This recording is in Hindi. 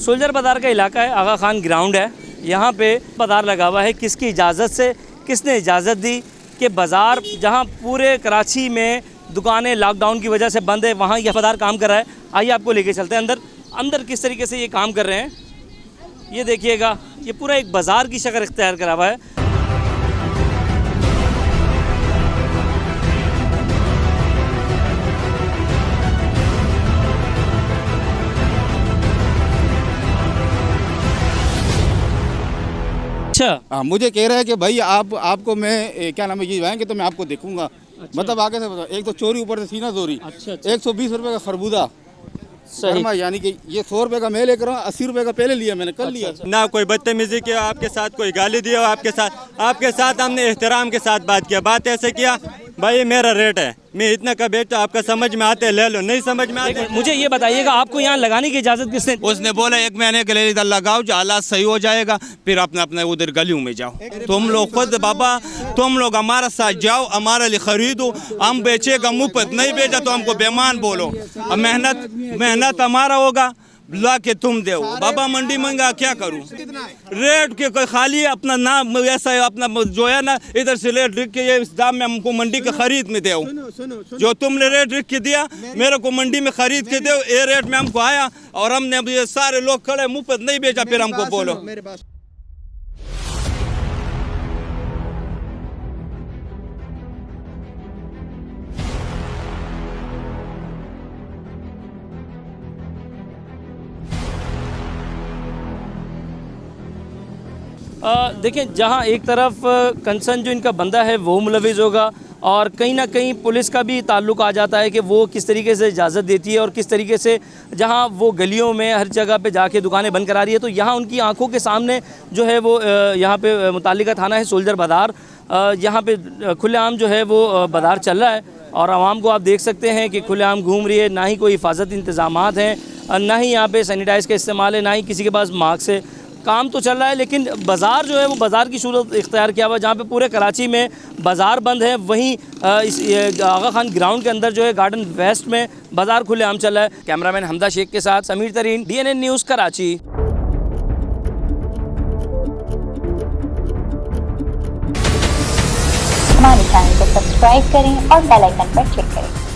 सोल्जर बाज़ार का इलाका है, आगा खान ग्राउंड है। यहाँ पे बाज़ार लगा हुआ है। किसकी इजाज़त से, किसने इजाज़त दी कि बाज़ार जहाँ पूरे कराची में दुकानें लॉकडाउन की वजह से बंद है, वहाँ यह बाज़ार काम कर रहा है। आइए आपको लेके चलते हैं अंदर किस तरीके से ये काम कर रहे हैं। ये देखिएगा, ये पूरा एक बाज़ार की शक्ल इख्तियार करा हुआ है। हाँ, मुझे कह रहा है कि भाई आपको मैं क्या नाम है ये आएंगे तो मैं आपको देखूंगा। अच्छा। मतलब आगे से बताओ, एक तो चोरी ऊपर से सीना चोरी। अच्छा। 120 रुपए का खरबूजा सही। यानी कि ये 100 रुपए का मैं लेकर आऊँ, 80 रुपए का पहले लिया मैंने, कल लिया। ना कोई बदतमीजी किया आपके साथ, कोई गाली दिया आपके साथ हमने एहतराम के साथ बात किया। बात ऐसे किया भाई मेरा रेट है, मैं इतना का बेचता, आपका समझ में आते ले लो, नहीं समझ में आते। मुझे ये बताइएगा, आपको यहाँ लगाने की इजाज़त किसने? उसने बोला 1 महीने के लिए इधर लगाओ, जो हालात सही हो जाएगा फिर अपने अपने उधर गलियों में जाओ। तुम लोग खुद बाबा, तुम लोग हमारे साथ जाओ, हमारे लिए खरीदो, हम बेचेगा मुफ्त, नहीं बेचा तो हमको बेईमान बोलो। मेहनत हमारा होगा, ला के तुम दो। बाबा मंडी मंगा क्या करूं, रेट के कोई खाली अपना नाम ऐसा है, अपना जो है ना इधर से रेट लिख के ये इस दाम में हमको मंडी के खरीद में दो। जो तुमने रेट लिख के दिया मेरे को मंडी में खरीद के दो, ये रेट में हमको आया और हमने अब ये सारे लोग खड़े मुफ्त नहीं बेचा, फिर हमको बोलो। देखें, जहां एक तरफ कंसर्न जो इनका बंदा है वो मुलविज़ होगा और कहीं ना कहीं पुलिस का भी ताल्लुक़ आ जाता है कि वो किस तरीके से इजाज़त देती है और किस तरीके से जहां वो गलियों में हर जगह पे जाके दुकानें बंद करा रही है। तो यहाँ उनकी आंखों के सामने जो है वो यहाँ पे मुतालिका थाना है सोल्जर बाज़ार, यहाँ पे खुलेआम जो है वो बाज़ार चल रहा है और आवाम को आप देख सकते हैं कि खुलेआम घूम रही है। ना ही कोई हिफाजत इंतज़ामात हैं, ना ही यहाँ पे सैनिटाइज़ का इस्तेमाल है, ना ही किसी के पास मास्क है। काम तो चल रहा है लेकिन बाज़ार जो है वो बाज़ार की सूरत इख्तियार किया हुआ है। जहाँ पे पूरे कराची में बाज़ार बंद है, वहीं इस आगा खान ग्राउंड के अंदर जो है गार्डन वेस्ट में बाज़ार खुलेआम चल रहा है। कैमरामैन हमदा शेख के साथ समीर तरीन, DNN न्यूज़ कराची। हमारे चैनल को सब्सक्राइब करें और बेल आइकन पर क्लिक करें।